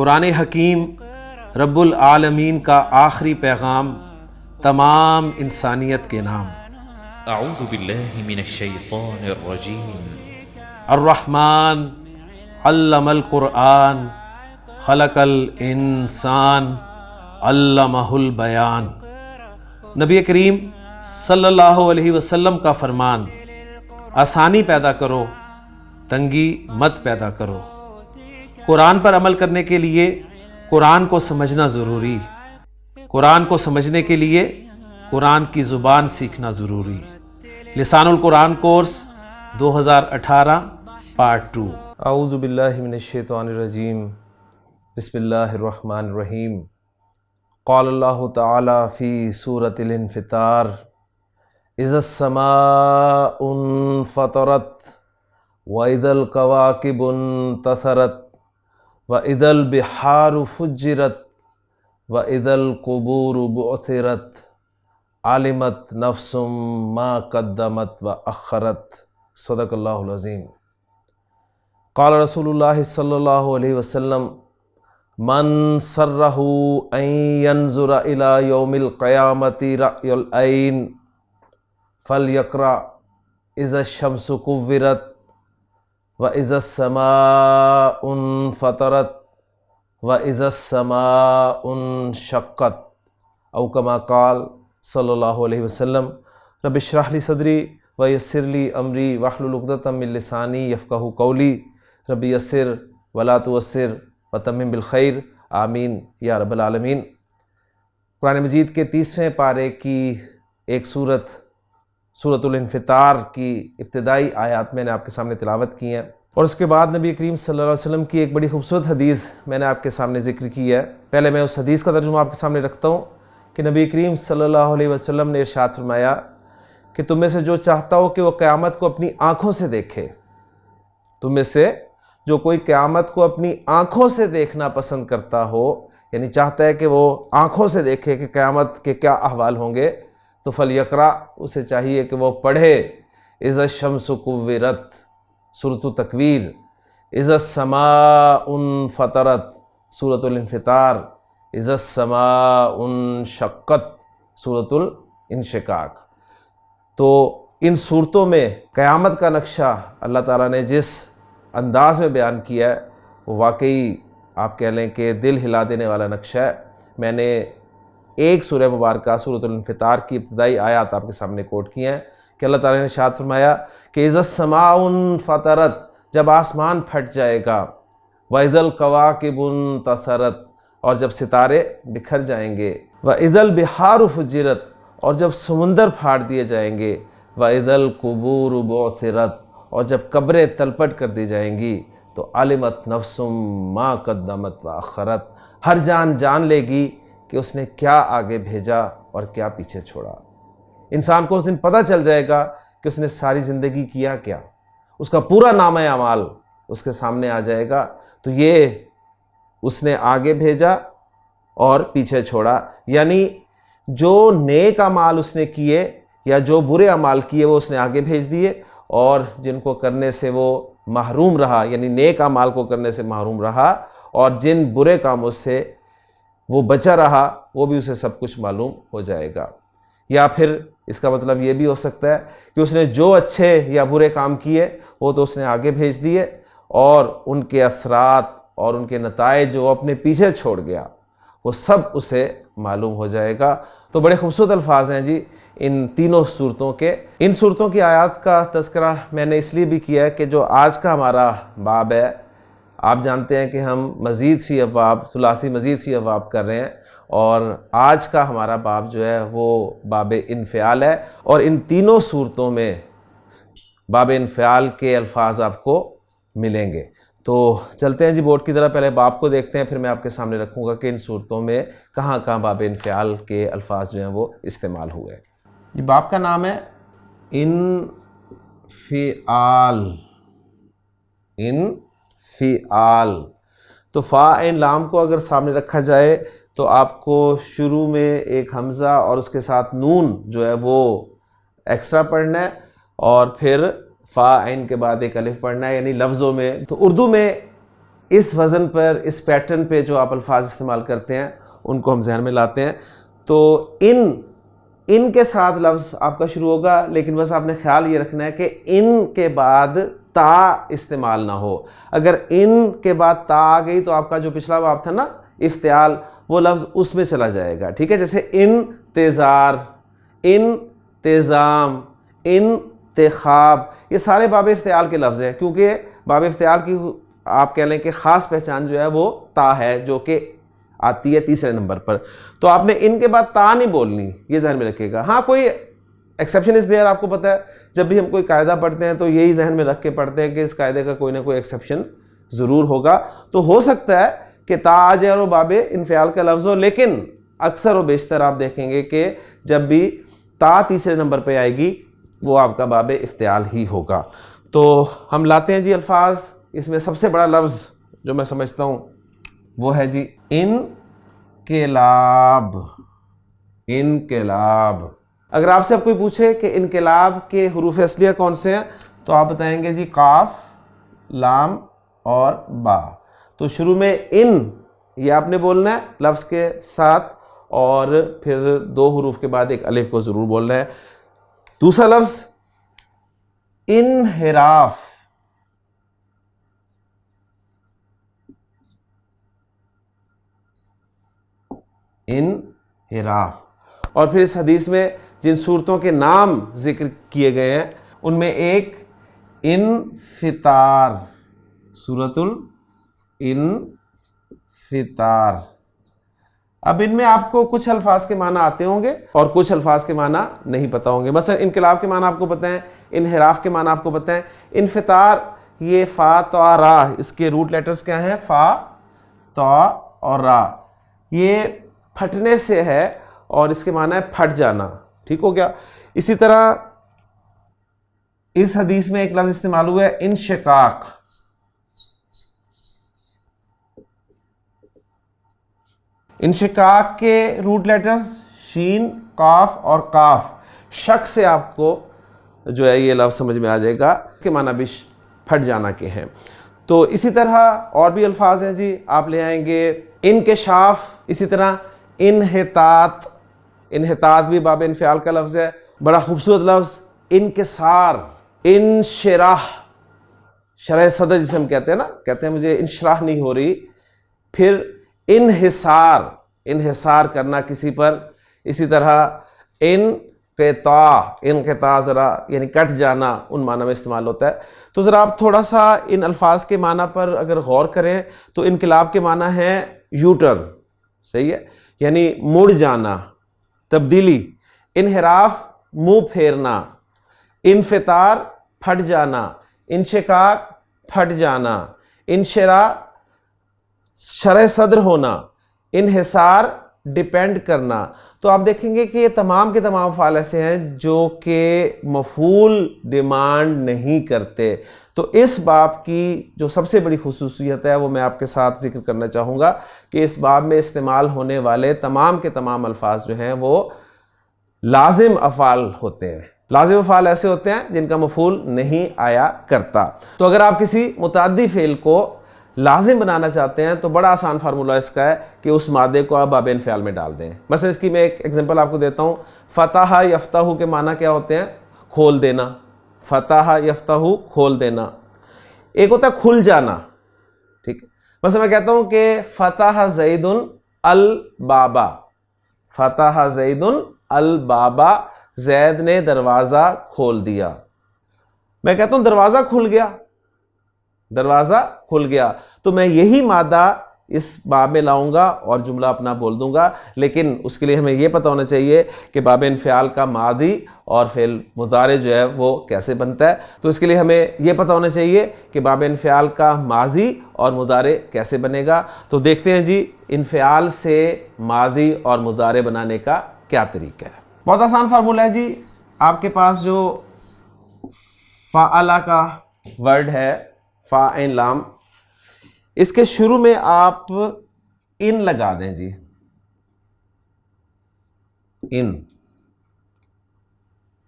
قرآن حکیم رب العالمین کا آخری پیغام تمام انسانیت کے نام۔ اعوذ باللہ من الشیطان الرجیم۔ الرحمن علم القرآن خلق الانسان علمہ البیان۔ نبی کریم صلی اللہ علیہ وسلم کا فرمان، آسانی پیدا کرو، تنگی مت پیدا کرو۔ قرآن پر عمل کرنے کے لیے قرآن کو سمجھنا ضروری، قرآن کو سمجھنے کے لیے قرآن کی زبان سیکھنا ضروری۔ لسان القرآن کورس 2018 پارٹ 2۔ اعوذ باللہ من الشیطان الرجیم، بسم اللہ الرحمن الرحیم۔ قال اللہ تعالی فی سورۃ الانفطار، اذا السماء انفطرت واذا الکواکب انتثرت واذا البحار فجرت واذا القبور بعثرت علمت نفس ما قدمت واخرت۔ صدق اللہ العظیم۔ قال رسول اللہ صلی اللہ علیہ وسلم، من سرہ ان ینظر الی یوم القیامت رأی العین فلیقرأ اذا الشمس کورت وَإِذَا السَّمَاءُ انفطرت وَإِذَا السَّمَاءُ انشقت، او کما قال صلی اللہ علیہ وسلم۔ رب اشرح لی صدری ویسر لی امری واحلل عقدۃ من لسانی یفقہوا قولی، رب یسر ولا تعسر وتمم بالخیر، آمین یا رب العالمین۔ قرآن مجید کے 30ویں پارے کی ایک سورۃ الانفطار کی ابتدائی آیات میں نے آپ کے سامنے تلاوت کی ہیں، اور اس کے بعد نبی کریم صلی اللہ علیہ وسلم کی ایک بڑی خوبصورت حدیث میں نے آپ کے سامنے ذکر کی ہے۔ پہلے میں اس حدیث کا ترجمہ آپ کے سامنے رکھتا ہوں کہ نبی کریم صلی اللہ علیہ وسلم نے ارشاد فرمایا کہ تم میں سے جو چاہتا ہو کہ وہ قیامت کو اپنی آنکھوں سے دیکھے، تم میں سے جو کوئی قیامت کو اپنی آنکھوں سے دیکھنا پسند کرتا ہو، یعنی چاہتا ہے کہ وہ آنکھوں سے دیکھے کہ قیامت کے کیا احوال ہوں گے، تو فلیقرأ، اسے چاہیے کہ وہ پڑھے اذا الشمس کورت، سورۃ التکویر، اذا السماء انفطرت، سورۃ الانفطار، اذا السماء انشقت، سورۃ الانشقاق۔ تو ان صورتوں میں قیامت کا نقشہ اللہ تعالیٰ نے جس انداز میں بیان کیا ہے وہ واقعی آپ کہہ لیں کہ دل ہلا دینے والا نقشہ ہے۔ میں نے ایک سورہ مبارکہ سورۃ الانفطار کی ابتدائی آیات آپ کے سامنے کوٹ کی ہیں کہ اللہ تعالیٰ نے ارشاد فرمایا کہ اذا السماء انفطرت، جب آسمان پھٹ جائے گا، واذا الکواکب انتثرت، اور جب ستارے بکھر جائیں گے، واذا البحار فجرت، اور جب سمندر پھاڑ دیے جائیں گے، واذا القبور بعثرت، اور جب قبریں تلپٹ کر دی جائیں گی، تو علمت نفس ما قدمت واخرت، ہر جان جان لے گی کہ اس نے کیا آگے بھیجا اور کیا پیچھے چھوڑا۔ انسان کو اس دن پتہ چل جائے گا کہ اس نے ساری زندگی کیا کیا، اس کا پورا نامہ اعمال اس کے سامنے آ جائے گا، تو یہ اس نے آگے بھیجا اور پیچھے چھوڑا، یعنی جو نیک اعمال اس نے کیے یا جو برے اعمال کیے وہ اس نے آگے بھیج دیے، اور جن کو کرنے سے وہ محروم رہا، یعنی نیک اعمال کو کرنے سے محروم رہا، اور جن برے کاموں سے وہ بچا رہا، وہ بھی اسے سب کچھ معلوم ہو جائے گا۔ یا پھر اس کا مطلب یہ بھی ہو سکتا ہے کہ اس نے جو اچھے یا برے کام کیے وہ تو اس نے آگے بھیج دیے، اور ان کے اثرات اور ان کے نتائج جو اپنے پیچھے چھوڑ گیا وہ سب اسے معلوم ہو جائے گا۔ تو بڑے خوبصورت الفاظ ہیں جی ان تینوں صورتوں کے۔ ان صورتوں کی آیات کا تذکرہ میں نے اس لیے بھی کیا ہے کہ جو آج کا ہمارا باب ہے، آپ جانتے ہیں کہ ہم مزید فی ابواب، ثلاثی مزید فی ابواب کر رہے ہیں، اور آج کا ہمارا باب جو ہے وہ باب انفعال ہے، اور ان تینوں صورتوں میں باب انفعال کے الفاظ آپ کو ملیں گے۔ تو چلتے ہیں جی بورڈ کی طرف، پہلے باب کو دیکھتے ہیں، پھر میں آپ کے سامنے رکھوں گا کہ ان صورتوں میں کہاں کہاں باب انفعال کے الفاظ جو ہیں وہ استعمال ہوئے۔ یہ باب کا نام ہے انفعال۔ تو فا عین لام کو اگر سامنے رکھا جائے تو آپ کو شروع میں ایک حمزہ اور اس کے ساتھ نون جو ہے وہ ایکسٹرا پڑھنا ہے، اور پھر فا عین کے بعد ایک الف پڑھنا ہے، یعنی لفظوں میں۔ تو اردو میں اس وزن پر، اس پیٹرن پہ جو آپ الفاظ استعمال کرتے ہیں ان کو ہم ذہن میں لاتے ہیں. تو ان کے ساتھ لفظ آپ کا شروع ہوگا، لیکن بس آپ نے خیال یہ رکھنا ہے کہ ان کے بعد تا استعمال نہ ہو. اگر ان کے بعد تا آ گئی تو آپ کا جو پچھلا باب تھا نا افتعال، وہ لفظ اس میں چلا جائے گا. ٹھیک ہے، جیسے انتظار، انتظام، انتخاب، یہ سارے باب افتعال کے لفظ ہیں، کیونکہ باب افتعال کی آپ کہہ لیں کہ خاص پہچان جو ہے وہ تا ہے، جو کہ آتی ہے تیسرے نمبر پر. تو آپ نے ان کے بعد تا نہیں بولنی، یہ ذہن میں رکھیے گا. ہاں کوئی ایکسیپشن اس دیئر، آپ کو پتہ ہے جب بھی ہم کوئی قاعدہ پڑھتے ہیں تو یہی ذہن میں رکھ کے پڑھتے ہیں کہ اس قاعدے کا کوئی نہ کوئی ایکسیپشن ضرور ہوگا. تو ہو سکتا ہے کہ تا آ جائے اور وہ باب انفعال کا لفظ ہو، لیکن اکثر و بیشتر آپ دیکھیں گے کہ جب بھی تا تیسرے نمبر پہ آئے گی وہ آپ کا باب افتعال ہی ہوگا. تو ہم لاتے ہیں جی الفاظ. اس میں سب سے بڑا لفظ جو میں سمجھتا ہوں وہ ہے جی انقلاب. انقلاب. اگر آپ سے اب کوئی پوچھے کہ انقلاب کے حروف اصلیہ کون سے ہیں تو آپ بتائیں گے جی قاف، لام اور با. تو شروع میں ان یہ آپ نے بولنا ہے لفظ کے ساتھ، اور پھر دو حروف کے بعد ایک الف کو ضرور بولنا ہے. دوسرا لفظ انحراف. انحراف. اور پھر اس حدیث میں جن صورتوں کے نام ذکر کیے گئے ہیں ان میں ایک انفطار، سورۃ الانفطار. اب ان میں آپ کو کچھ الفاظ کے معنی آتے ہوں گے اور کچھ الفاظ کے معنی نہیں پتہ ہوں گے. مثلا انقلاب کے معنی آپ کو پتہ ہیں، انحراف کے معنی آپ کو پتہ ہیں. انفطار یہ فا تا را، اس کے روٹ لیٹرز کیا ہیں؟ فا، تا اور را. یہ پھٹنے سے ہے اور اس کے معنی ہے پھٹ جانا. ٹھیک ہو گیا. اسی طرح اس حدیث میں ایک لفظ استعمال ہوا ہے انشقاق. انشقاق کے روٹ لیٹرز شین، قاف اور قاف. شک سے آپ کو جو ہے یہ لفظ سمجھ میں آ جائے گا، اس کے معنی بھی پھٹ جانا کے ہیں. تو اسی طرح اور بھی الفاظ ہیں جی، آپ لے آئیں گے انکشاف. اسی طرح انحطاط. انحطاط بھی باب انفعال کا لفظ ہے. بڑا خوبصورت لفظ انکسار، انشراح، شرح صدر جسے ہم کہتے ہیں نا، کہتے ہیں مجھے انشراح نہیں ہو رہی. پھر انحصار، انحصار کرنا کسی پر. اسی طرح انقطاع، انقطاع ذرا یعنی کٹ جانا، ان معنی میں استعمال ہوتا ہے. تو ذرا آپ تھوڑا سا ان الفاظ کے معنی پر اگر غور کریں تو انقلاب کے معنی ہے یو ٹرن. صحیح ہے، یعنی مڑ جانا، تبدیلی. انحراف منہ پھیرنا. انفطار پھٹ جانا. انشقاق پھٹ جانا. انشراح شرح صدر ہونا. انحصار ڈیپینڈ کرنا. تو آپ دیکھیں گے کہ یہ تمام کے تمام افعال ایسے ہیں جو کہ مفعول ڈیمانڈ نہیں کرتے. تو اس باب کی جو سب سے بڑی خصوصیت ہے وہ میں آپ کے ساتھ ذکر کرنا چاہوں گا کہ اس باب میں استعمال ہونے والے تمام کے تمام الفاظ جو ہیں وہ لازم افعال ہوتے ہیں. لازم افعال ایسے ہوتے ہیں جن کا مفعول نہیں آیا کرتا. تو اگر آپ کسی متعدی فعل کو لازم بنانا چاہتے ہیں تو بڑا آسان فارمولہ اس کا ہے کہ اس مادے کو آپ باب انفعال میں ڈال دیں. مثلا اس کی میں ایک ایگزامپل آپ کو دیتا ہوں. فتح یفتح کے معنی کیا ہوتے ہیں؟ کھول دینا. فتح یفتح کھول دینا. ایک ہوتا ہے کھل جانا. ٹھیک ہے، مثلا میں کہتا ہوں کہ فتح زید البابا. فتح زید البابا، زید نے دروازہ کھول دیا. میں کہتا ہوں دروازہ کھل گیا. دروازہ کھل گیا. تو میں یہی مادہ اس باب میں لاؤں گا اور جملہ اپنا بول دوں گا، لیکن اس کے لیے ہمیں یہ پتہ ہونا چاہیے کہ باب انفعال کا ماضی اور فعل مضارع جو ہے وہ کیسے بنتا ہے. تو اس کے لیے ہمیں یہ پتہ ہونا چاہیے کہ باب انفعال کا ماضی اور مضارع کیسے بنے گا. تو دیکھتے ہیں جی انفعال سے ماضی اور مضارع بنانے کا کیا طریقہ ہے. بہت آسان فارمولہ ہے جی. آپ کے پاس جو فعلا کا ورڈ ہے، فا عین لام، اس کے شروع میں آپ ان لگا دیں جی. ان،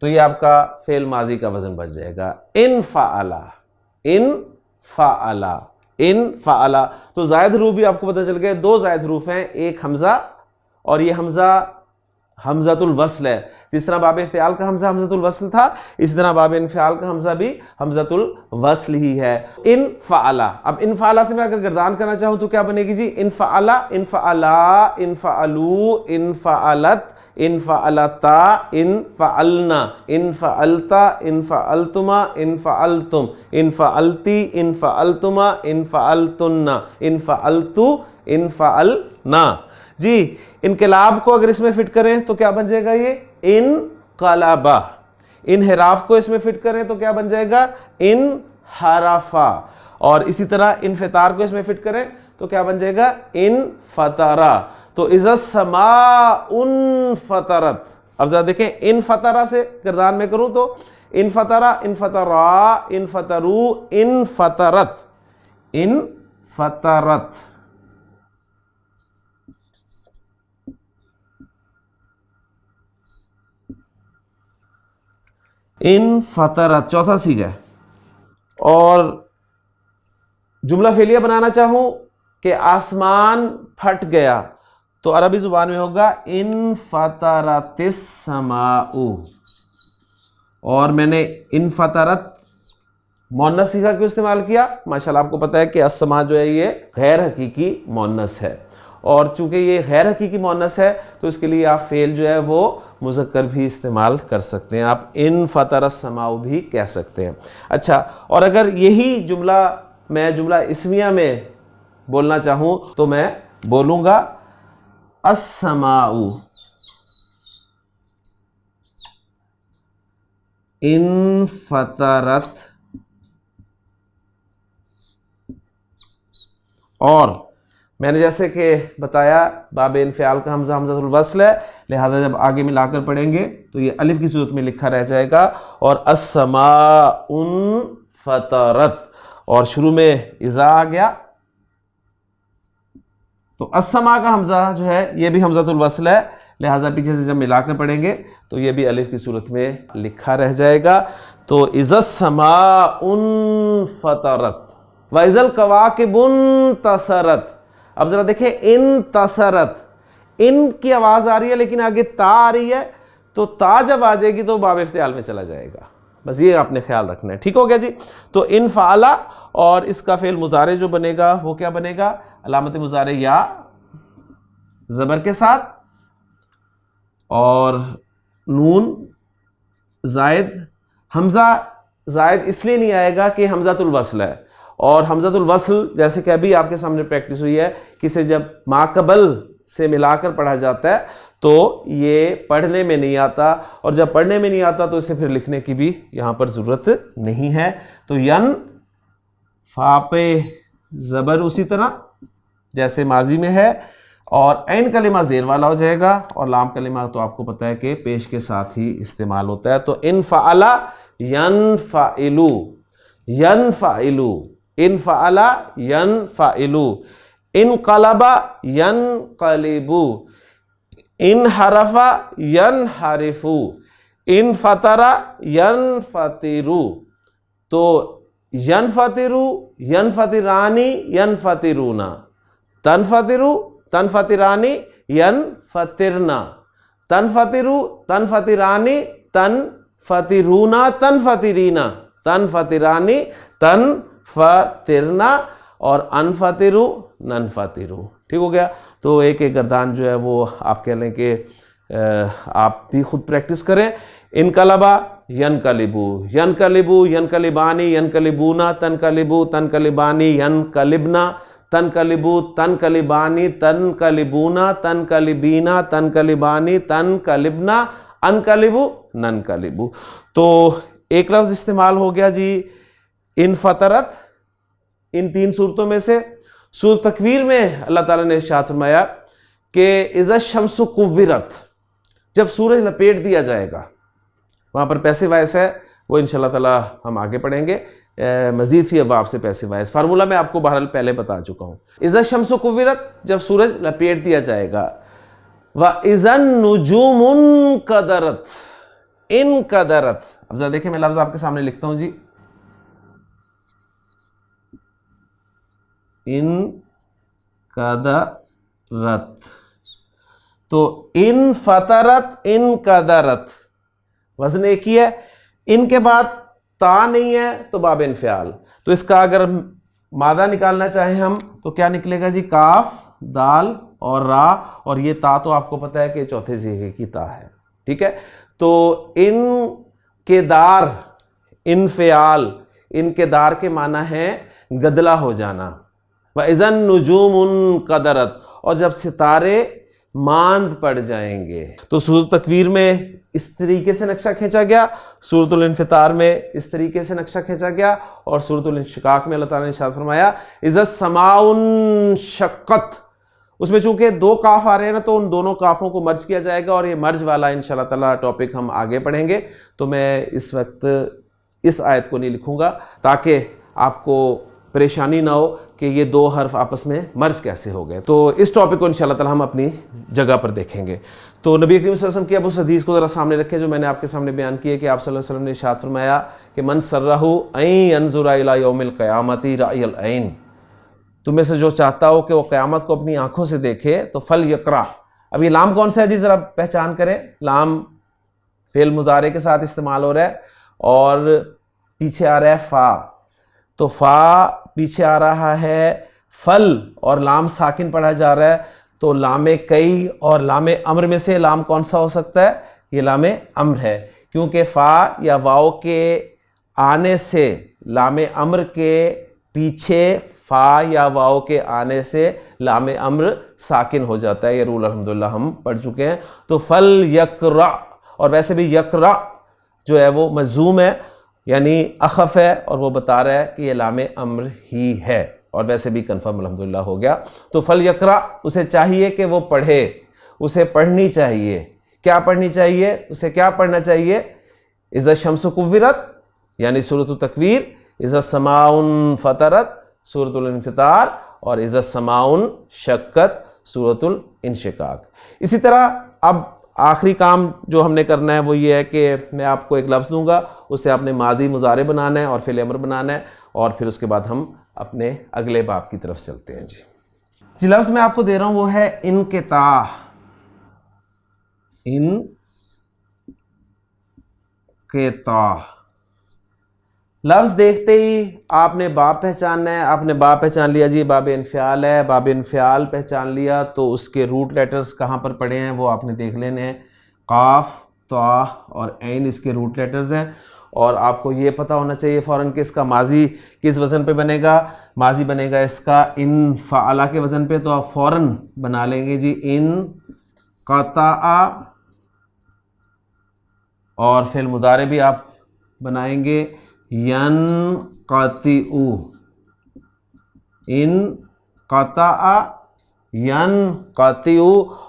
تو یہ آپ کا فعل ماضی کا وزن بچ جائے گا. ان فعلا، ان فعلا، انفعلا. تو زائد حروف بھی آپ کو پتہ چل گئے, دو زائد حروف ہیں, ایک حمزہ اور یہ حمزہ حمزۃ الوصل ہے. جس طرح باب افتعال کا حمزہ حمزۃ الوصل تھا, اسی طرح باب انفعال کا حمزہ بھی حمزۃ الوصل ہی ہے. انفعلا, اب انفعلا سے میں اگر گردان کرنا چاہوں تو کیا بنے گی جی؟ انفعلا, انفعلا, انفعلو, انفعلت, انفعلتا, انفعلنا, انفعلتا, انفعلتما, انفعلتم, انفعلتی, انفعلتما, انفعلتن, انفعلتو, انفعلنا. جی انقلاب کو اگر اس میں فٹ کریں تو کیا بن جائے گا؟ یہ انقلبا. انحراف کو اس میں فٹ کریں تو کیا بن جائے گا؟ انحرفا. اور اسی طرح انفطار کو اس میں فٹ کریں تو کیا بن جائے گا؟ انفطرا. تو اذا السماء انفطرت. اب ذرا دیکھیں انفطرا سے گردان میں کروں تو انفطرا, انفطرا, انفطرو, انفطرت, انفطرت. انفطرت چوتھا سیغہ ہے. اور جملہ فعلیہ بنانا چاہوں کہ آسمان پھٹ گیا تو عربی زبان میں ہوگا انفطرت السماء. اور میں نے انفطرت مؤنث صیغہ کیوں استعمال کیا؟ ماشاءاللہ آپ کو پتہ ہے کہ السماء جو ہے یہ غیر حقیقی مؤنث ہے, اور چونکہ یہ غیر حقیقی مؤنث ہے تو اس کے لیے آپ فعل جو ہے وہ مذکر بھی استعمال کر سکتے ہیں, آپ انفطر السماء بھی کہہ سکتے ہیں. اچھا, اور اگر یہی جملہ میں جملہ اسمیہ میں بولنا چاہوں تو میں بولوں گا السماء انفطرت. اور میں نے جیسے کہ بتایا باب انفعال کا حمزہ حمزۃ الوصل ہے, لہذا جب آگے ملا کر پڑھیں گے تو یہ الف کی صورت میں لکھا رہ جائے گا. اور السماء انفطرت, اور شروع میں اذا آ گیا تو السماء کا حمزہ جو ہے یہ بھی حمزۃ الوصل ہے, لہذا پیچھے سے جب ملا کر پڑھیں گے تو یہ بھی الف کی صورت میں لکھا رہ جائے گا. تو اذا السماء انفطرت وَإِذَا الْكَوَاكِبُ انتَثَرَتْ. اب ذرا دیکھیں انتصرت, ان کی آواز آ رہی ہے لیکن آگے تا آ رہی ہے, تو تا جب آ جائے گی تو باب افتعال میں چلا جائے گا. بس یہ آپ نے خیال رکھنا ہے. ٹھیک ہو گیا جی؟ تو انفعلا, اور اس کا فعل مضارع جو بنے گا وہ کیا بنے گا؟ علامت مضارع یا زبر کے ساتھ, اور نون زائد, حمزہ زائد اس لیے نہیں آئے گا کہ حمزۃ الوصل ہے, اور حمزۃ الوصل جیسے کہ ابھی آپ کے سامنے پریکٹس ہوئی ہے کہ اسے جب ما قبل سے ملا کر پڑھا جاتا ہے تو یہ پڑھنے میں نہیں آتا, اور جب پڑھنے میں نہیں آتا تو اسے پھر لکھنے کی بھی یہاں پر ضرورت نہیں ہے. تو ین فا پہ زبر اسی طرح جیسے ماضی میں ہے, اور عین کلمہ زیر والا ہو جائے گا, اور لام کلمہ تو آپ کو پتہ ہے کہ پیش کے ساتھ ہی استعمال ہوتا ہے. تو انفعلا ینفعلو, ینفعلو, انفعلا ینفعلو, انقلبا ینقلبو, انحرفا ینحرفو, انفطرا ینفطرو. تو ینفطرو, ینفطرانی, ینفطرونا, تنفطرو, تنفطرانی, ینفطرنا, تنفطرو, تنفطرانی, تنفطرونا, تنفطرینا, تنفطرانی, تنفطرنا, اور انفطرو, ننفطرو. ٹھیک ہو گیا؟ تو ایک ایک گردان جو ہے وہ آپ کہہ لیں کہ آپ بھی خود پریکٹس کریں. انقلبا ینقلبو, ینقلبو, ینقلبانی, ینقلبونا, تنقلبو, تنقلبانی, ینقلبنا, تنقلبو, تنقلبانی, تنقلبونا, تنقلبینا, تنقلبانی, تنقلبنا, انقلبو, ننقلبو. تو ایک لفظ استعمال ہو گیا جی انفطرت ان تین صورتوں میں سے. سورۃ تکویر میں اللہ تعالیٰ نے ارشاد فرمایا کہ اذا الشمس کورت, جب سورج لپیٹ دیا جائے گا, وہاں پر پیسے وائس ہے, وہ انشاءاللہ تعالیٰ ہم آگے پڑھیں گے. مزید فی ابواب سے پیسے وائس فارمولہ میں آپ کو بہرحال پہلے بتا چکا ہوں. اذا الشمس کورت, جب سورج لپیٹ دیا جائے گا. وَإِذَا النُّجُومُ انْقَدَرَتْ, انقدرت. اب ذرا دیکھیں میں لفظ آپ کے سامنے لکھتا ہوں جی. انقدرت. تو ان فطرت انقدرت وزن ایک ہی ہے. ان کے بعد تا نہیں ہے تو باب انفعال. تو اس کا اگر مادہ نکالنا چاہیں ہم تو کیا نکلے گا جی؟ کاف، دال اور را. اور یہ تا تو آپ کو پتہ ہے کہ چوتھے صیغے کی تا ہے. ٹھیک ہے. تو ان کے دار، انفعال، ان کے دار کے معنی ہے گدلا ہو جانا. وَإِذَا النُّجُومُ انقدرت، اور جب ستارے ماند پڑ جائیں گے. تو سورۃ تکویر میں اس طریقے سے نقشہ کھینچا گیا، سورۃ الانفطار میں اس طریقے سے نقشہ کھینچا گیا، اور سورۃ الانشقاق میں اللہ تعالیٰ نے ارشاد فرمایا اذا السماء انشقت. اس میں چونکہ دو کاف آ رہے ہیں نا، تو ان دونوں کافوں کو مرج کیا جائے گا، اور یہ مرج والا انشاءاللہ تعالیٰ ٹاپک ہم آگے پڑھیں گے. تو میں اس وقت اس آیت کو نہیں لکھوں گا تاکہ آپ کو پریشانی نہ ہو کہ یہ دو حرف آپس میں مرج کیسے ہو گئے. تو اس ٹاپک کو انشاءاللہ تعالیٰ ہم اپنی جگہ پر دیکھیں گے. تو نبی کریم صلی اللہ علیہ وسلم کی اب اس حدیث کو ذرا سامنے رکھیں جو میں نے آپ کے سامنے بیان کی ہے کہ آپ صلی اللہ علیہ وسلم نے ارشاد فرمایا کہ من سرہ ان ینظر الی یوم القیامۃ رأی العین. تم میں سے جو چاہتا ہو کہ وہ قیامت کو اپنی آنکھوں سے دیکھے تو فلیقرأ. اب یہ لام کون سا ہے جی؟ ذرا پہچان کریں. لام فعل مضارع کے ساتھ استعمال ہو رہا ہے اور پیچھے آ رہا ہے فا. تو فا پیچھے آ رہا ہے فل اور لام ساکن پڑھا جا رہا ہے. تو لام کئی اور لام امر میں سے لام کون سا ہو سکتا ہے؟ یہ لام امر ہے، کیونکہ فا یا واؤ کے آنے سے، لام امر کے پیچھے فا یا واؤ کے آنے سے لام امر ساکن ہو جاتا ہے. یہ رول الحمدللہ ہم پڑھ چکے ہیں. تو فل یقرأ، اور ویسے بھی یقرأ جو ہے وہ مجزوم ہے یعنی اخف ہے، اور وہ بتا رہا ہے کہ یہ لام امر ہی ہے، اور ویسے بھی کنفرم الحمدللہ ہو گیا. تو فلیقرأ، اسے چاہیے کہ وہ پڑھے، اسے پڑھنی چاہیے. کیا پڑھنی چاہیے؟ اسے کیا پڑھنا چاہیے؟ اذا الشمس کورت یعنی سورۃ التکویر، اذا السماء انفطرت سورۃ الانفطار، اور اذا السماء انشقت سورۃ الانشقاق. اسی طرح اب آخری کام جو ہم نے کرنا ہے وہ یہ ہے کہ میں آپ کو ایک لفظ دوں گا، اسے آپ نے ماضی مضارع بنانا ہے اور فعل امر بنانا ہے، اور پھر اس کے بعد ہم اپنے اگلے باب کی طرف چلتے ہیں. جی لفظ میں آپ کو دے رہا ہوں وہ ہے انقطاع. انقطاع لفظ دیکھتے ہی آپ نے باب پہچاننا ہے. آپ نے باب پہچان لیا جی، باب انفعال ہے. باب انفعال پہچان لیا تو اس کے روٹ لیٹرز کہاں پر پڑے ہیں وہ آپ نے دیکھ لینے ہیں. قاف، طا اور عین اس کے روٹ لیٹرز ہیں، اور آپ کو یہ پتہ ہونا چاہیے فوراً کہ اس کا ماضی کس وزن پہ بنے گا. ماضی بنے گا اس کا انفعل کے وزن پہ، تو آپ فوراً بنا لیں گے جی انقطع. اور فعل مضارع بھی آپ بنائیں گے ینقطع. انقطع ینقطع،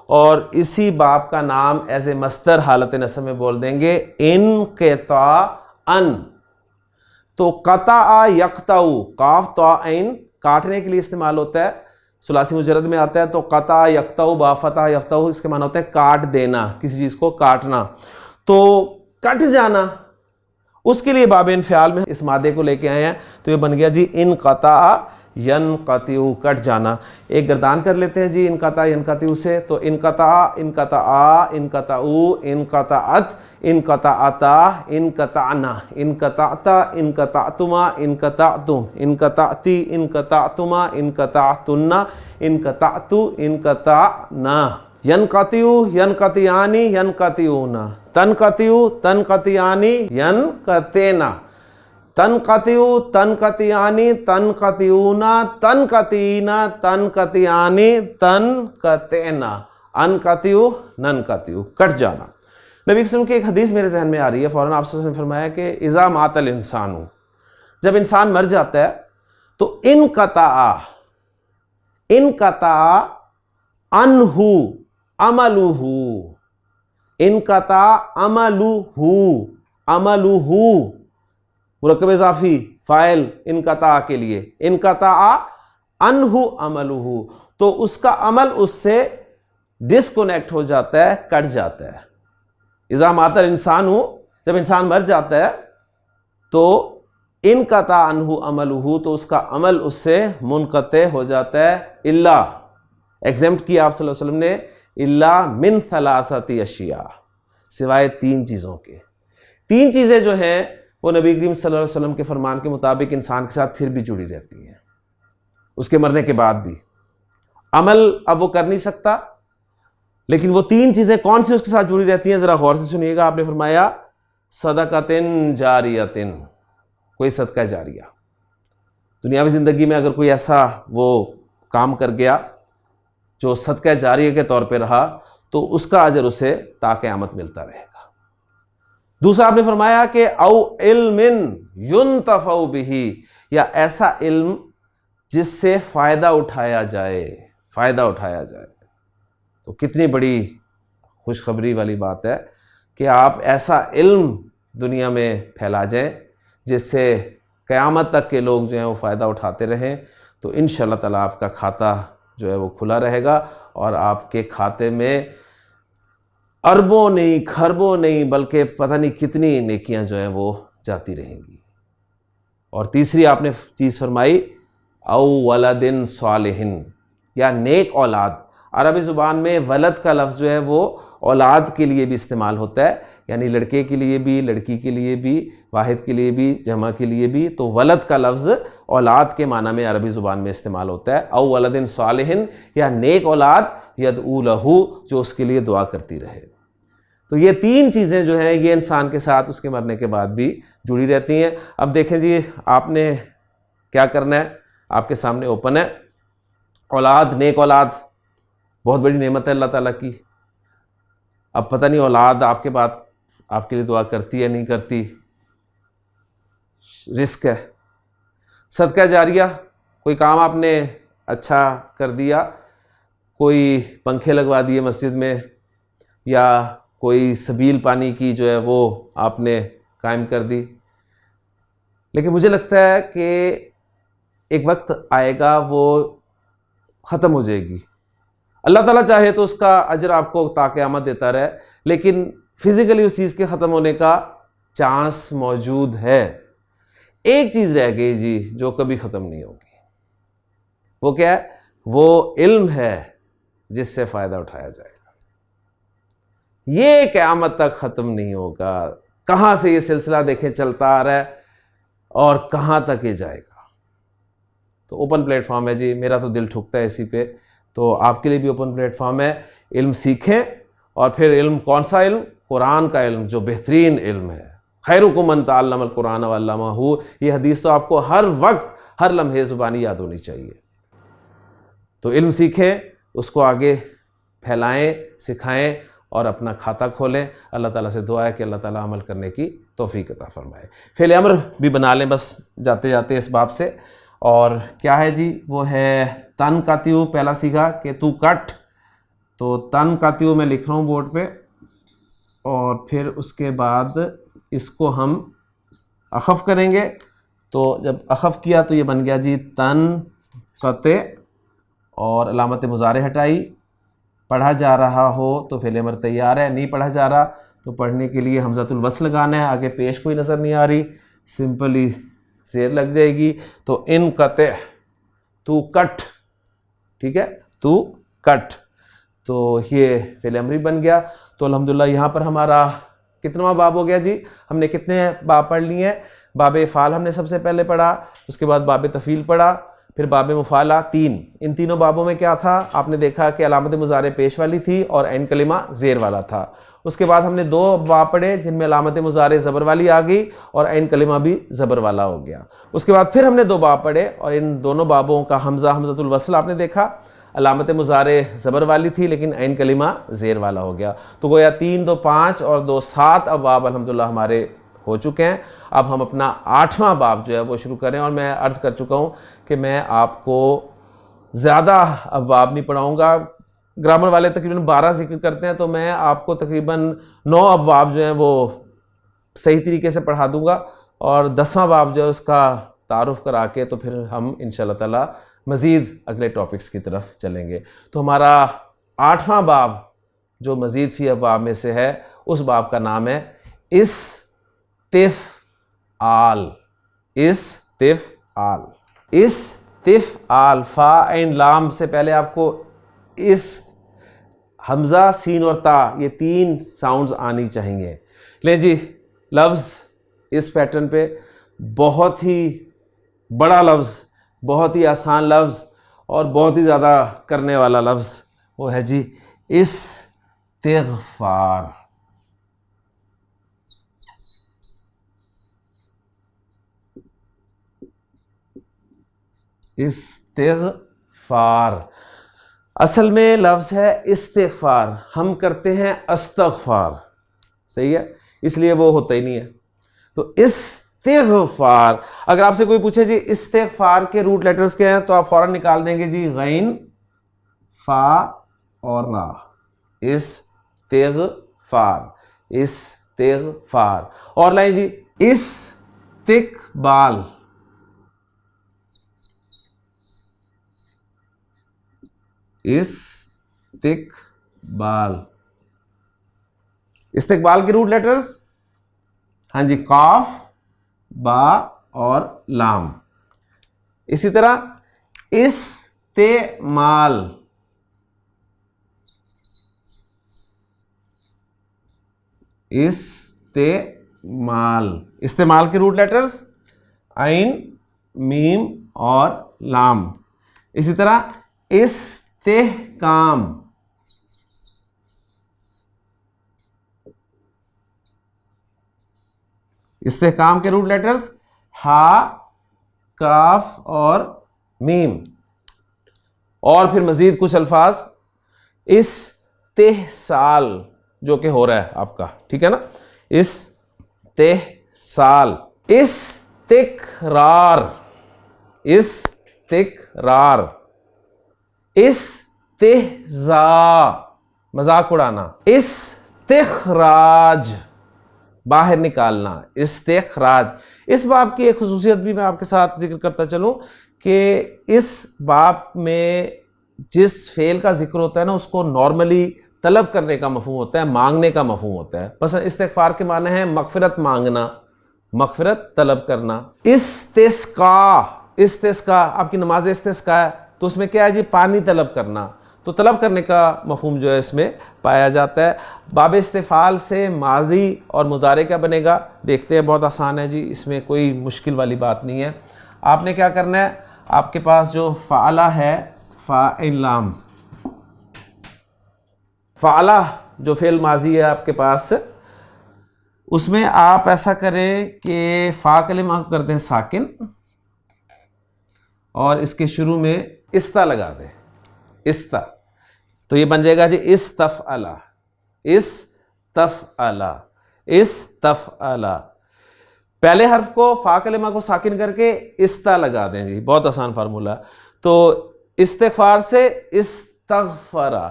اور اسی باب کا نام ایز اے مصدر حالت نصب میں بول دیں گے انقطاعا. تو قطع یقطع، قاف طا عین کاٹنے کے لیے استعمال ہوتا ہے، ثلاثی مجرد میں آتا ہے. تو قطع یقطع با فتح یفتح اس کے معنی ہوتا ہے کاٹ دینا، کسی چیز کو کاٹنا. تو کٹ جانا، اس کے لیے باب انفعال میں اس مادے کو لے کے آئے ہیں. تو یہ بن گیا جی انقطع ینقطع، کٹ جانا. ایک گردان کر لیتے ہیں جی انقطع ینقطع سے. تو انقطع، انقطع، انقطعو، انقطعت، انقطعتا، انقطعنا، انقطعتا، انقطعتما، انقطعتم، انقطعتی، انقطعتما، انقطعتنا، انقطعتو، انقطعنا. ینقطع، ینقطعانی، ینقطعون. تنقطع، تنقطعانی، ینقطعنا. تنقطع، تنقطعانی، تنقطعون، تنقطعینا، تنقطعانی، تنقطعنا. انقطع، ننقطع، کٹ جانا. نبی صلی اللہ علیہ وسلم کی ایک حدیث میرے ذہن میں آ رہی ہے، فوراً آپ صلی اللہ علیہ وسلم نے فرمایا کہ اذا مات الانسان، جب انسان مر جاتا ہے تو انقطع عنہ عملہ. انقطع عملہ، عملہ مرکب اضافی فاعل انقطع کے لیے، انقطع عنہ عملہ، تو اس کا عمل اس سے ڈسکنیکٹ ہو جاتا ہے، کٹ جاتا ہے. اذا مات الانسان، جب انسان مر جاتا ہے تو انقطع عنہ عملہ، تو اس کا عمل اس سے منقطع ہو جاتا ہے، الا ایگزمپٹ کیا آپ صلی اللہ علیہ وسلم نے، الا من ثلاثۃ اشیاء، سوائے 3 چیزوں کے۔ 3 چیزیں جو ہیں وہ نبی کریم صلی اللہ علیہ وسلم کے فرمان کے مطابق انسان کے ساتھ پھر بھی جڑی رہتی ہیں اس کے مرنے کے بعد بھی۔ عمل اب وہ کر نہیں سکتا، لیکن وہ 3 چیزیں کون سی اس کے ساتھ جڑی رہتی ہیں، ذرا غور سے سنیے گا۔ آپ نے فرمایا صدقۃ جاریۃ، کوئی صدقہ جاریہ، دنیاوی زندگی میں اگر کوئی ایسا وہ کام کر گیا جو صدقہ جاریہ کے طور پہ رہا تو اس کا اجر اسے تا قیامت ملتا رہے گا۔ دوسرا آپ نے فرمایا کہ او علم ینتفع بہ، یا ایسا علم جس سے فائدہ اٹھایا جائے، فائدہ اٹھایا جائے۔ تو کتنی بڑی خوشخبری والی بات ہے کہ آپ ایسا علم دنیا میں پھیلا جائیں جس سے قیامت تک کے لوگ جو ہیں وہ فائدہ اٹھاتے رہیں، تو انشاءاللہ تعالیٰ آپ کا کھاتا جو ہے وہ کھلا رہے گا، اور آپ کے کھاتے میں اربوں نہیں، کھربوں نہیں، بلکہ پتہ نہیں کتنی نیکیاں جو ہیں وہ جاتی رہیں گی۔ اور تیسری آپ نے چیز فرمائی او ولد صالح، یا نیک اولاد۔ عربی زبان میں ولد کا لفظ جو ہے وہ اولاد کے لیے بھی استعمال ہوتا ہے، یعنی لڑکے کے لیے بھی، لڑکی کے لیے بھی، واحد کے لیے بھی، جمع کے لیے بھی۔ تو ولد کا لفظ اولاد کے معنی میں عربی زبان میں استعمال ہوتا ہے، او ولد صالح، یا نیک اولاد یدعو لہ، جو اس کے لیے دعا کرتی رہے۔ تو یہ 3 چیزیں جو ہیں یہ انسان کے ساتھ اس کے مرنے کے بعد بھی جڑی رہتی ہیں۔ اب دیکھیں جی، آپ نے کیا کرنا ہے، آپ کے سامنے اوپن ہے، اولاد، نیک اولاد بہت بڑی نعمت ہے اللہ تعالیٰ کی۔ اب پتہ نہیں اولاد آپ کے بعد آپ کے لیے دعا کرتی ہے نہیں کرتی، رسک ہے۔ صدقہ جاریہ، کوئی کام آپ نے اچھا کر دیا، کوئی پنکھے لگوا دیے مسجد میں، یا کوئی سبیل پانی کی جو ہے وہ آپ نے قائم کر دی، لیکن مجھے لگتا ہے کہ ایک وقت آئے گا وہ ختم ہو جائے گی۔ اللہ تعالیٰ چاہے تو اس کا اجر آپ کو تا قیامت دیتا رہے، لیکن فزیکلی اس چیز کے ختم ہونے کا چانس موجود ہے۔ ایک چیز رہ گئی جی جو کبھی ختم نہیں ہوگی، وہ کیا ہے؟ وہ علم ہے جس سے فائدہ اٹھایا جائے گا۔ یہ قیامت تک ختم نہیں ہوگا۔ کہاں سے یہ سلسلہ دیکھیں چلتا آ رہا ہے اور کہاں تک یہ جائے گا۔ تو اوپن پلیٹ فارم ہے جی، میرا تو دل ٹھکتا ہے اسی پہ، تو آپ کے لیے بھی اوپن پلیٹ فارم ہے۔ علم سیکھیں، اور پھر علم کون سا علم؟ قرآن کا علم، جو بہترین علم ہے۔ خیرکم من تعلم القرآن وعلمہ، یہ حدیث تو آپ کو ہر وقت ہر لمحے زبانی یاد ہونی چاہیے۔ تو علم سیکھیں، اس کو آگے پھیلائیں، سکھائیں، اور اپنا کھاتا کھولیں۔ اللہ تعالیٰ سے دعا ہے کہ اللہ تعالیٰ عمل کرنے کی توفیق عطا فرمائے۔ فعل امر بھی بنا لیں بس جاتے جاتے اس باب سے، اور کیا ہے جی؟ وہ ہے تن کاتیو، پہلا سیکھا کہ تو کٹ، تو تن کاتیو میں لکھ رہا ہوں بورڈ پہ، اور پھر اس کے بعد اس کو ہم اخف کریں گے۔ تو جب اخف کیا تو یہ بن گیا جی تن قطع، اور علامت مضارع ہٹائی۔ پڑھا جا رہا ہو تو فعل امر تیار ہے، نہیں پڑھا جا رہا تو پڑھنے کے لیے حمزۃ الوصل لگانا ہے، آگے پیش کوئی نظر نہیں آ رہی، سمپلی زیر لگ جائے گی۔ تو ان قطع، تو کٹ، ٹھیک ہے، تو کٹ، تو یہ فعل امری بن گیا۔ تو الحمدللہ یہاں پر ہمارا کتنواں باب ہو گیا جی؟ ہم نے کتنے باب پڑھ لیے ہیں؟ باب افعال ہم نے سب سے پہلے پڑھا، اس کے بعد باب تفعیل پڑھا، پھر باب مفعلہ 3۔ ان تینوں بابوں میں کیا تھا؟ آپ نے دیکھا کہ علامت مضارع پیش والی تھی اور عین کلمہ زیر والا تھا۔ اس کے بعد ہم نے 2 باب پڑھے جن میں علامت مضارع زبر والی آ گئی اور عین کلمہ بھی زبر والا ہو گیا۔ اس کے بعد پھر ہم نے 2 باب پڑھے، اور ان دونوں بابوں کا حمزۃ الوصل آپ نے دیکھا، علامت مضارع زبر والی تھی لیکن عین کلمہ زیر والا ہو گیا۔ تو گویا 3 2 5 اور 2 7 ابواب الحمدللہ ہمارے ہو چکے ہیں۔ اب ہم اپنا 8واں باب جو ہے وہ شروع کریں، اور میں عرض کر چکا ہوں کہ میں آپ کو زیادہ ابواب نہیں پڑھاؤں گا۔ گرامر والے تقریباً 12 ذکر کرتے ہیں، تو میں آپ کو تقریباً 9 ابواب جو ہیں وہ صحیح طریقے سے پڑھا دوں گا، اور 10واں باب جو ہے اس کا تعارف کرا کے تو پھر ہم انشاءاللہ تعالی مزید اگلے ٹاپکس کی طرف چلیں گے۔ تو ہمارا 8واں باب جو مزید فی ابواب میں سے ہے، اس باب کا نام ہے استفعال۔ استفعال. استفعال فا عین لام سے پہلے آپ کو اس حمزہ سین اور تا یہ تین ساؤنڈز آنی چاہیے. لیں جی لفظ اس پیٹرن پہ بہت ہی بڑا لفظ, بہت ہی آسان لفظ اور بہت ہی زیادہ کرنے والا لفظ, وہ ہے جی استغفار. استغفار اصل میں لفظ ہے استغفار, ہم کرتے ہیں استغفار, صحیح ہے, اس لیے وہ ہوتا ہی نہیں ہے. تو استغفار, اگر آپ سے کوئی پوچھے جی استغفار کے روٹ لیٹرز کیا ہیں تو آپ فوراً نکال دیں گے جی غین, فا اور را. استغفار, استغفار. اور لائیں جی استقبال, استقبال. استقبال کے روٹ لیٹرز ہاں جی قاف, با اور لام. اسی طرح استعمال, استعمال. استعمال کے روٹ لیٹرز عین, میم اور لام. اسی طرح استحکام, استحکام کے روٹ لیٹرز ہا, کاف اور میم. اور پھر مزید کچھ الفاظ استحصال جو کہ ہو رہا ہے آپ کا, ٹھیک ہے نا, استحصال. استقرار, استقرار. استہزاء مذاق اڑانا. استخراج باہر نکالنا, استخراج. اس باب کی ایک خصوصیت بھی میں آپ کے ساتھ ذکر کرتا چلوں کہ اس باب میں جس فعل کا ذکر ہوتا ہے نا اس کو نارملی طلب کرنے کا مفہوم ہوتا ہے, مانگنے کا مفہوم ہوتا ہے. بس استغفار کے معنی ہے مغفرت مانگنا, مغفرت طلب کرنا. استسقا, استسقا آپ کی نماز استسقا ہے تو اس میں کیا ہے جی پانی طلب کرنا, تو طلب کرنے کا مفہوم جو ہے اس میں پایا جاتا ہے. باب استفعال سے ماضی اور مضارع کیا بنے گا دیکھتے ہیں, بہت آسان ہے جی, اس میں کوئی مشکل والی بات نہیں ہے. آپ نے کیا کرنا ہے, آپ کے پاس جو فعلہ ہے فاعل لام, فعلہ جو فعل ماضی ہے آپ کے پاس, اس میں آپ ایسا کریں کہ فا کلمہ کر دیں ساکن اور اس کے شروع میں استا لگا دیں, استا. تو یہ بن جائے گا جی استفعلا, استفعلا, استفعلا. پہلے حرف کو فا کلمہ کو ساکن کر کے استا لگا دیں جی, بہت آسان فارمولہ. تو استغفار سے استغفرا,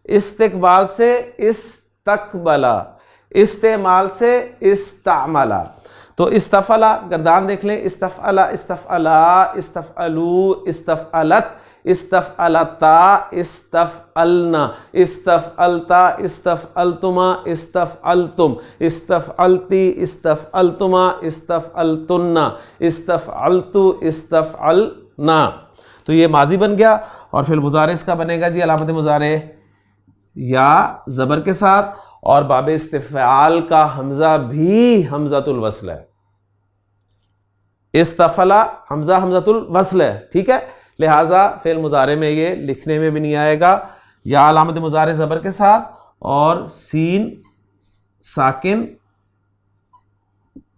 استقبال سے استقبلا, استعمال سے استعملا. تو استفعلا گردان دیکھ لیں, استفعلا, استفعلا, استفعلو, استفعلت, استفعلتا, استفعلنا, استفعلتا, استفعلتما, استفعلتم, استفعلتی, استفعلتما, استفعلتن, استفعلتو, استفعلنا. تو یہ ماضی بن گیا. اور پھر مضارع اس کا بنے گا جی علامت مضارع یا زبر کے ساتھ, اور باب استفعال کا حمزہ بھی حمزۃ الوصل ہے. استفعلا حمزہ حمزۃ الوصل ہے, ٹھیک ہے, لہٰذا فعل مضارع میں یہ لکھنے میں بھی نہیں آئے گا. یا علامت مضارع زبر کے ساتھ اور سین ساکن,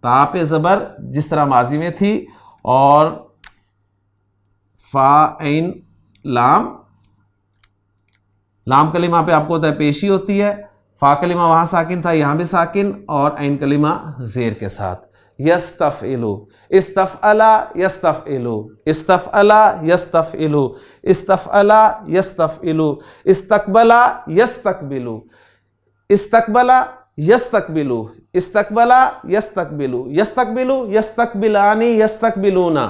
تا پہ زبر جس طرح ماضی میں تھی, اور فا عین لام, لام کلمہ پہ آپ کو ہوتا ہے پیشی ہوتی ہے, فا کلمہ وہاں ساکن تھا یہاں بھی ساکن, اور عین کلمہ زیر کے ساتھ. یستفعلو, استفعلا یستفعلو, استفعلا یستفعلو, استفعلا یستفعلو, استقبلا یستقبلو, استقبلا یستقبلو, استقبلا یستقبلو, یستقبلو یستقبلانی یستقبلونا,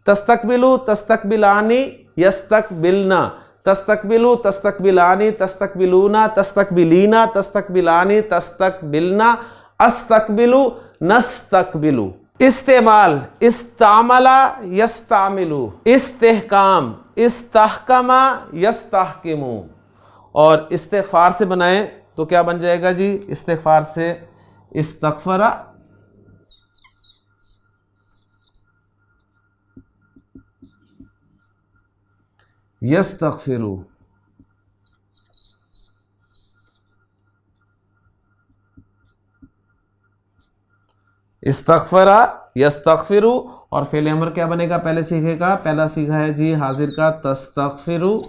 تستقبلو تستقبلانی یستقبلنا, تستقبلو تستقبلانی تستقبلونا, تستقبلینا تستقبلانی تستقبلنا, استقبلو نستقبلو. استعمال استعملا یستعملو، استحکام استحکما یستحکمو، اور استغفار سے بنائیں تو کیا بن جائے گا جی؟ استغفار سے استغفرا یستغفرو، استغفرا یستغفرو، اور فعل امر کیا بنے گا پہلے سیکھے کا؟ پہلا سیکھا ہے جی حاضر کا تستغفرو،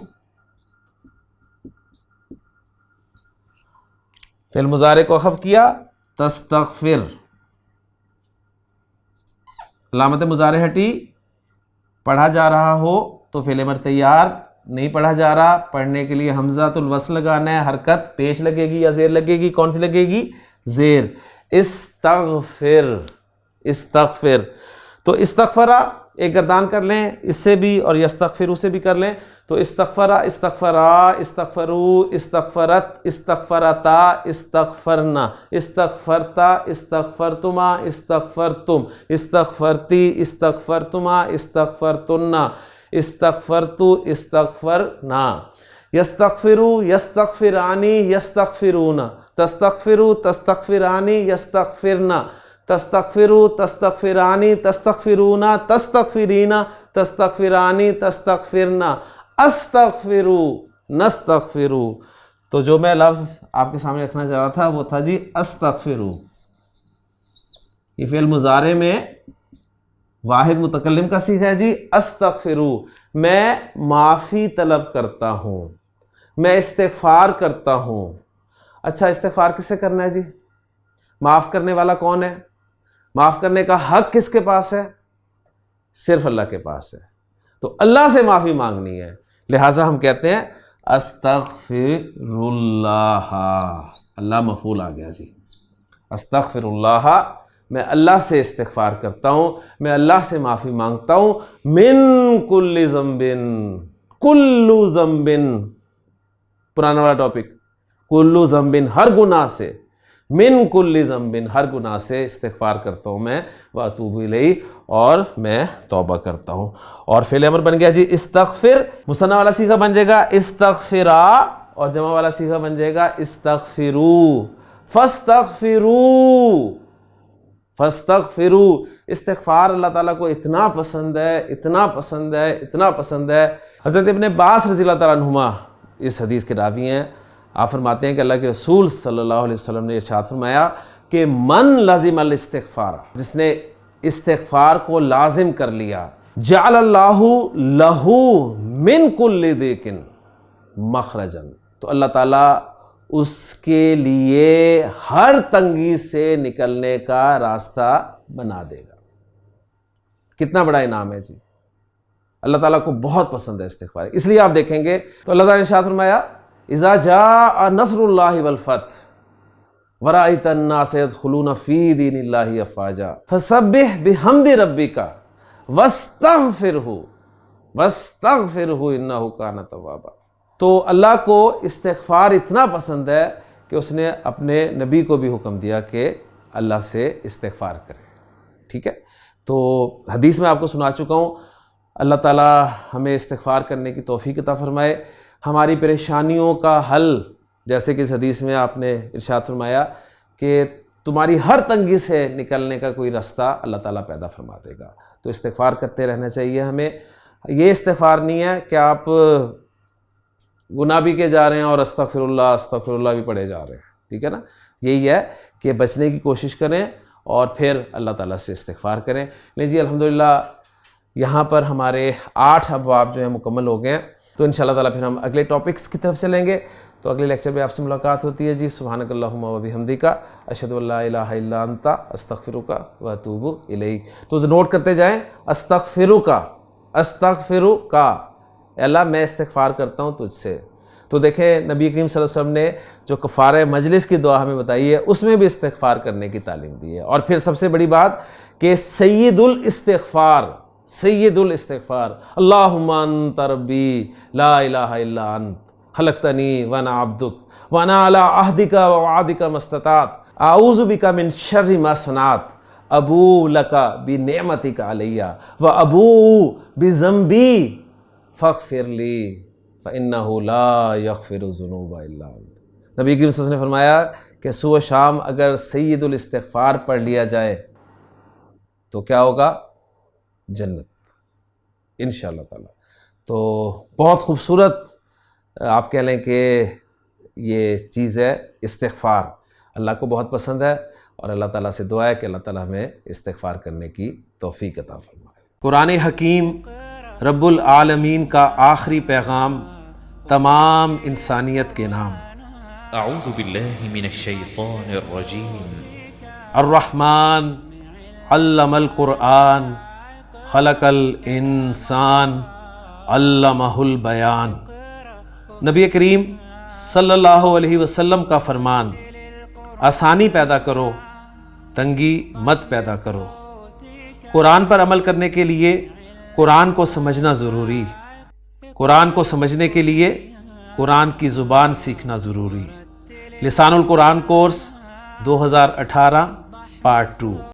فعل مضارع کو خفض کیا تستغفر، علامت مضارع ہٹی، پڑھا جا رہا ہو تو فعل امر تیار، نہیں پڑھا جا رہا، پڑھنے کے لیے حمزۃ الوصل لگانا ہے، حرکت پیش لگے گی یا زیر لگے گی؟ کون سی لگے گی؟ زیر۔ استغفر استغفر، تو استغفرا ایک گردان کر لیں اس سے بھی اور یستغفرو سے بھی کر لیں، تو استغفرا استغفرا استغفرو استغفرت استغفرتا استغفرنا استغفرتا استغفرتما استغفرتم استغفرتی استغفرتما استغفرتنا استغفرتو استغفرنا، یستغفرو یستغفرانی یستغفرون، تستغفرو تستغفرانی یستغفرنا، تستغفرو تستغفرانی تستغفرون تستغفرین تستغفرانی تستغفرنا، استغفرو نستغفرو۔ تو جو میں لفظ آپ کے سامنے رکھنا چاہ رہا تھا وہ تھا جی استغفرو۔ یہ فعل مضارع میں واحد متکلم کا صیغہ ہے جی استغفرو، میں معافی طلب کرتا ہوں، میں استغفار کرتا ہوں۔ اچھا استغفار کس سے کرنا ہے جی؟ معاف کرنے والا کون ہے؟ معاف کرنے کا حق کس کے پاس ہے؟ صرف اللہ کے پاس ہے، تو اللہ سے معافی مانگنی ہے، لہٰذا ہم کہتے ہیں استغفر اللہ، اللہ مفعول آ گیا جی، استغفر اللہ، میں اللہ سے استغفار کرتا ہوں، میں اللہ سے معافی مانگتا ہوں، من کل ذنب، کل ذنب، پرانا والا ٹاپک، کل ذنب ہر گناہ سے، من کل ذنب ہر گناہ سے استغفار کرتا ہوں میں، واتوب الیہ، اور میں توبہ کرتا ہوں۔ اور فعل امر بن گیا جی استغفر، مثنیٰ والا صیغہ بن جائے گا استغفرا، اور جمع والا صیغہ بن جائے گا استغفرو، فاستغفرو، فاستغفرو۔ استغفار اللہ تعالیٰ کو اتنا پسند ہے، اتنا پسند ہے، اتنا پسند ہے۔ حضرت ابن عباس رضی اللہ تعالیٰ عنہما اس حدیث کے راوی ہیں، آپ فرماتے ہیں کہ اللہ کے رسول صلی اللہ علیہ وسلم نے ارشاد فرمایا کہ من لازم الاستغفار، جس نے استغفار کو لازم کر لیا، جعل اللہ لہ من کل ضیق مخرجا، تو اللہ تعالیٰ اس کے لیے ہر تنگی سے نکلنے کا راستہ بنا دے گا۔ کتنا بڑا انعام ہے جی، اللہ تعالیٰ کو بہت پسند ہے استغفار، اس لیے آپ دیکھیں گے تو اللہ تعالیٰ نے ارشاد فرمایا اذا جاء نصر اللہ والفتح ورأیت الناس يدخلون فی دین اللہ افواجا فسبح بحمد ربک واستغفرہ انہ کان توابا۔ تو اللہ کو استغفار اتنا پسند ہے کہ اس نے اپنے نبی کو بھی حکم دیا کہ اللہ سے استغفار کرے، ٹھیک ہے؟ تو حدیث میں آپ کو سنا چکا ہوں، اللہ تعالیٰ ہمیں استغفار کرنے کی توفیق عطا فرمائے، ہماری پریشانیوں کا حل، جیسے کہ اس حدیث میں آپ نے ارشاد فرمایا کہ تمہاری ہر تنگی سے نکلنے کا کوئی راستہ اللہ تعالیٰ پیدا فرما دے گا۔ تو استغفار کرتے رہنا چاہیے ہمیں۔ یہ استغفار نہیں ہے کہ آپ گناہ بھی کے جا رہے ہیں اور استغفر اللہ بھی پڑھے جا رہے ہیں، ٹھیک ہے نا؟ یہی ہے کہ بچنے کی کوشش کریں اور پھر اللہ تعالیٰ سے استغفار کریں۔ نہیں جی الحمدللہ یہاں پر ہمارے 8 ابواب جو ہیں مکمل ہو گئے ہیں، تو انشاءاللہ تعالیٰ پھر ہم اگلے ٹاپکس کی طرف چلیں گے۔ تو اگلے لیکچر میں آپ سے ملاقات ہوتی ہے جی۔ سبحانک اللہم و بحمدک، اشہد ان لا الہ الا انت، استغفرک و اتوب الیک۔ تو نوٹ کرتے جائیں، استغفرک، استغفرک، اے اللہ میں استغفار کرتا ہوں تجھ سے۔ تو دیکھیں نبی کریم صلی اللہ علیہ وسلم نے جو کفارہ مجلس کی دعا ہمیں بتائی ہے اس میں بھی استغفار کرنے کی تعلیم دی ہے۔ اور پھر سب سے بڑی بات کہ سید الاستغفار، سید الاستغفار، اللہم انت ربی لا الہ الا انت خلقتنی وانا عبدک وانا علی عہدک ووعدک ما استطعت اعوذ بک من شر ما صنعت ابو لکا بنعمتک علیہ و ابو بذنبی فاغفر لی فانہ لا یغفر الذنوب الا انت۔ نبی کریم صلی اللہ علیہ وسلم نے فرمایا کہ صبح شام اگر سید الاستغفار پڑھ لیا جائے تو کیا ہوگا؟ جنت انشاءاللہ تعالی۔ تو بہت خوبصورت آپ کہہ لیں کہ یہ چیز ہے استغفار، اللہ کو بہت پسند ہے، اور اللہ تعالیٰ سے دعا ہے کہ اللہ تعالیٰ ہمیں استغفار کرنے کی توفیق عطا فرمائے۔ قرآن حکیم رب العالمین کا آخری پیغام تمام انسانیت کے نام، اعوذ باللہ من الشیطان الرجیم۔ الرحمن علم القرآن خلق الانسان علمہ البیان۔ نبی کریم صلی اللہ علیہ وسلم کا فرمان، آسانی پیدا کرو، تنگی مت پیدا کرو۔ قرآن پر عمل کرنے کے لیے قرآن کو سمجھنا ضروری، قرآن کو سمجھنے کے لیے قرآن کی زبان سیکھنا ضروری۔ لسان القرآن کورس 2018 پارٹ 2۔